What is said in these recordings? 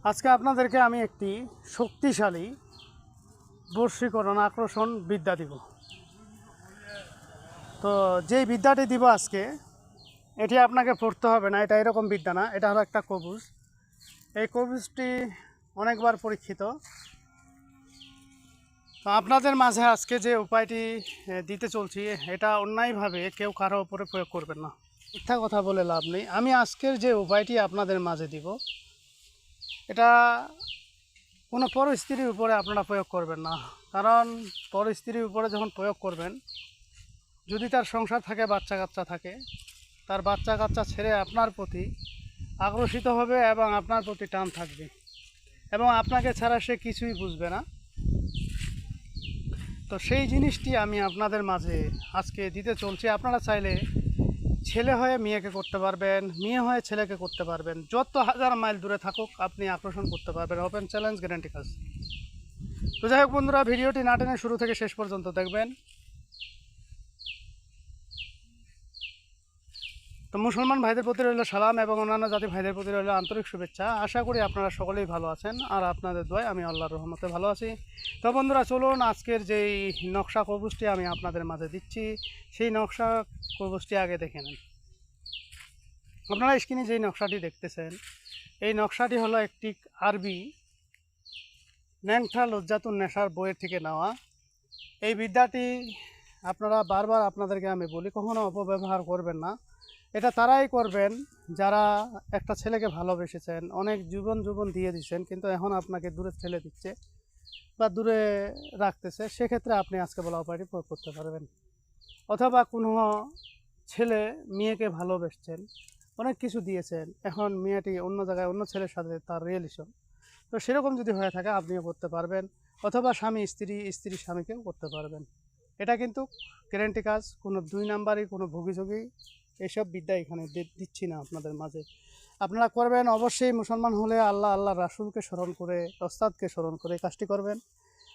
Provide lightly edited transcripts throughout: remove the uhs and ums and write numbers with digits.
আজকে আপনাদেরকে আমি একটি শক্তিশালী বশীকরণ আকর্ষণ বিদ্যা দিব। তো যেই বিদ্যাটি দিব আজকে, এটি আপনাকে পড়তে হবে না, এটা এরকম বিদ্যা না, এটা হলো একটা কবুজ। এই কবুজটি অনেকবার পরীক্ষিত। তো আপনাদের মাঝে আজকে যে উপায়টি দিতে চলছি, এটা অন্যায়ভাবে কেউ কারো উপরে প্রয়োগ করবেন না। মিথ্যা কথা বলে লাভ নেই। আমি আজকের যে উপায়টি আপনাদের মাঝে দিব, এটা কোনো পরস্ত্রীর উপরে আপনারা প্রয়োগ করবেন না। কারণ পরস্ত্রীর উপরে যখন প্রয়োগ করবেন, যদি তার সংসার থাকে, বাচ্চা কাচ্চা থাকে, তার বাচ্চা কাচ্চা ছেড়ে আপনার প্রতি আকর্ষিত হবে এবং আপনার প্রতি টান থাকবে এবং আপনাকে ছাড়া সে কিছুই বুঝবে না। তো সেই জিনিসটি আমি আপনাদের মাঝে আজকে দিতে চলছি। আপনারা চাইলে ছেলে হয়ে মেয়েকে করতে পারবেন, মেয়ে হয়ে ছেলেকে করতে পারবেন। যত হাজার মাইল দূরে থাকুক আপনি আকর্ষণ করতে পারবেন। ওপেন চ্যালেঞ্জ, গ্যারান্টি কাজ। তো যাই হোক বন্ধুরা, ভিডিওটি না টেনে শুরু থেকে শেষ পর্যন্ত দেখবেন। তো মুসলমান ভাইদের প্রতি রইল সালাম এবং অন্যান্য জাতি ভাইদের প্রতি রইল আন্তরিক শুভেচ্ছা। আশা করি আপনারা সকলেই ভালো আছেন, আর আপনাদের দোয়ায় আমি আল্লাহর রহমতে ভালো আছি। তো বন্ধুরা, চলুন আজকের যেই নকশা কবুজটি আমি আপনাদের মাঝে দিচ্ছি, সেই নকশা কবুজটি আগে দেখে নেন। আপনারা স্ক্রিনে যেই নকশাটি দেখতেছেন, এই নকশাটি হলো একটি আরবি ন্যাংঠা লজ্জাতুন নেশার বইয়ের থেকে নেওয়া। এই বিদ্যাটি আপনারা বারবার আপনাদেরকে আমি বলি, কখনো অপব্যবহার করবেন না। এটা তারাই করবেন যারা একটা ছেলেকে ভালোবেসেছেন, অনেক জীবন দিয়ে দিচ্ছেন, কিন্তু এখন আপনাকে দূরে ঠেলে দিচ্ছে বা দূরে রাখতেছে। সেক্ষেত্রে আপনি আজকে বলা উপায়টি প্রয়োগ করতে পারবেন। অথবা কোনো ছেলে মেয়েকে ভালোবেসছেন, অনেক কিছু দিয়েছেন, এখন মেয়েটি অন্য জায়গায় অন্য ছেলের সাথে তার রিলেশন, তো সেরকম যদি হয়ে থাকে আপনিও করতে পারবেন। অথবা স্বামী স্ত্রী স্বামীকেও করতে পারবেন। এটা কিন্তু গ্যারান্টি কাজ, কোনো দুই নাম্বারই কোনো ভুগিঝুগি এইসব বিদ্যা এখানে দিচ্ছি না আপনাদের মাঝে। আপনারা করবেন অবশ্যই। মুসলমান হলে আল্লাহ রাসূলকে স্মরণ করে, ওস্তাদকে স্মরণ করে কাজটি করবেন।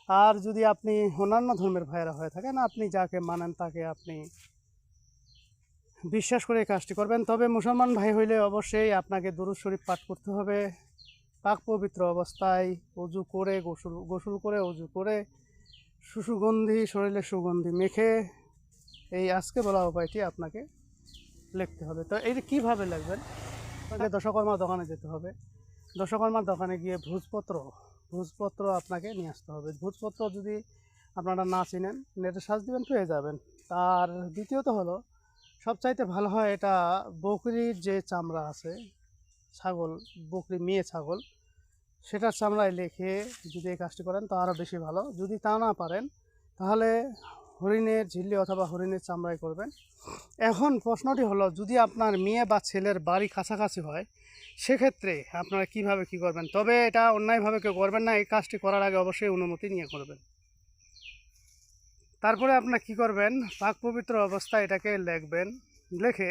আর যদি আপনি অন্যান্য ধর্মের ভাইয়েরা হয়ে থাকেন, আপনি যাকে মানেন তাকে আপনি বিশ্বাস করে এই কাজটি করবেন। তবে মুসলমান ভাই হইলে অবশ্যই আপনাকে দুরূদ শরীফ পাঠ করতে হবে। পাক পবিত্র অবস্থায় অজু করে, গোসল করে, অজু করে, সুগন্ধি শরীরে সুগন্ধি মেখে এই আজকে বলা উপায়টি আপনাকে লিখতে হবে। তো এইটা কীভাবে লিখবেন? আপনাকে দশকর্মার দোকানে যেতে হবে। দশকর্মার দোকানে গিয়ে ভোজপত্র আপনাকে নিয়ে আসতে হবে। ভোজপত্র যদি আপনারা না চিনেন, নেটে সার্চ দিবেন, পেয়ে যাবেন। তার দ্বিতীয়ত হলো, সবচাইতে ভালো হয় এটা বকরির যে চামড়া আছে, ছাগল, বকরি মেয়ে ছাগল, সেটার চামড়ায় লেখে যদি এই কাজটি করেন তো আরও বেশি ভালো। যদি তা না পারেন তাহলে হরিণের ঝিল্লি অথবা হরিণের চামড়ায় করবেন। এখন প্রশ্নটি হলো, যদি আপনার মেয়ে বা ছেলের বাড়ি কাছাকাছি হয়, সেক্ষেত্রে আপনারা কিভাবে কি করবেন? তবে এটা অন্যায়ভাবে কেউ করবেন না। এই কাজটি করার আগে অবশ্যই অনুমতি নিয়ে করবেন। তারপরে আপনারা কি করবেন, পাক পবিত্র অবস্থায় এটাকে লিখবেন। লিখে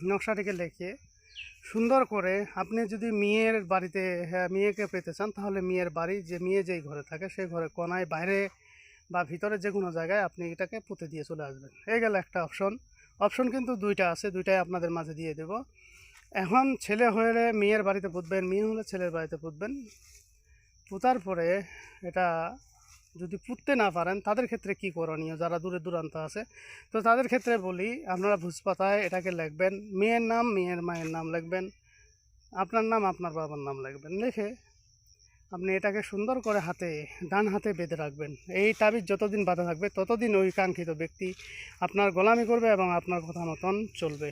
নকশাটিকে লিখে সুন্দর করে, আপনি যদি মেয়ের বাড়িতে মেয়েকে পেতে চান, তাহলে মেয়ের বাড়ি, যে মেয়ে যেই ঘরে থাকে সেই ঘরে কোনায়, বাইরে বা ভিতরে যে কোনো জায়গায় আপনি এটাকে পুঁতে দিয়ে চলে আসবেন। এই গেল একটা অপশন কিন্তু দুইটা আছে, দুইটাই আপনাদের মাঝে দিয়ে দেব। এখন ছেলে হলে মেয়ের বাড়িতে পুঁতবেন, মেয়ে হলে ছেলের বাড়িতে পুঁতবেন। পুঁতার পরে এটা যদি পুঁততে না পারেন তাদের ক্ষেত্রে কি করণীয়, যারা দূরে দূরান্ত আছে, তো তাদের ক্ষেত্রে বলি, আপনারা ভোজপাতায় এটাকে লিখবেন। মেয়ের নাম মেয়ের মায়ের নাম লিখবেন, আপনার নাম আপনার বাবার নাম লিখবেন। লিখে আপনি এটাকে সুন্দর করে ডান হাতে বেঁধে রাখবেন। এই তাবিজ যতদিন বাঁধা থাকবে ততদিন ওই কাঙ্ক্ষিত ব্যক্তি আপনার গোলামি করবে এবং আপনার কথা মতন চলবে।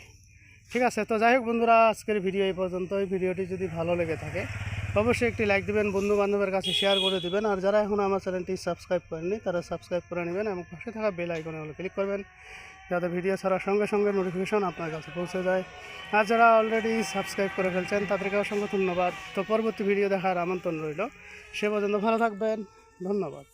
ঠিক আছে? তো যাই হোক বন্ধুরা, আজকের ভিডিও এই পর্যন্ত। এই ভিডিওটি যদি ভালো লেগে থাকে অবশ্যই একটি লাইক দেবেন, বন্ধু বান্ধবের কাছে শেয়ার করে দেবেন। আর যারা এখন আমার চ্যানেলটি সাবস্ক্রাইব করেননি তারা সাবস্ক্রাইব করে নেবেন এবং পাশে থাকা বেল আইকনে হলে ক্লিক করবেন, যাতে ভিডিও ছাড়ার সঙ্গে সঙ্গে নোটিফিকেশন আপনার কাছে পৌঁছে যায়। আর যারা অলরেডি সাবস্ক্রাইব করে ফেলছেন তাদেরকে অসংখ্য ধন্যবাদ। তো পরবর্তী ভিডিও দেখার আমন্ত্রণ রইল। সে পর্যন্ত ভালো থাকবেন। ধন্যবাদ।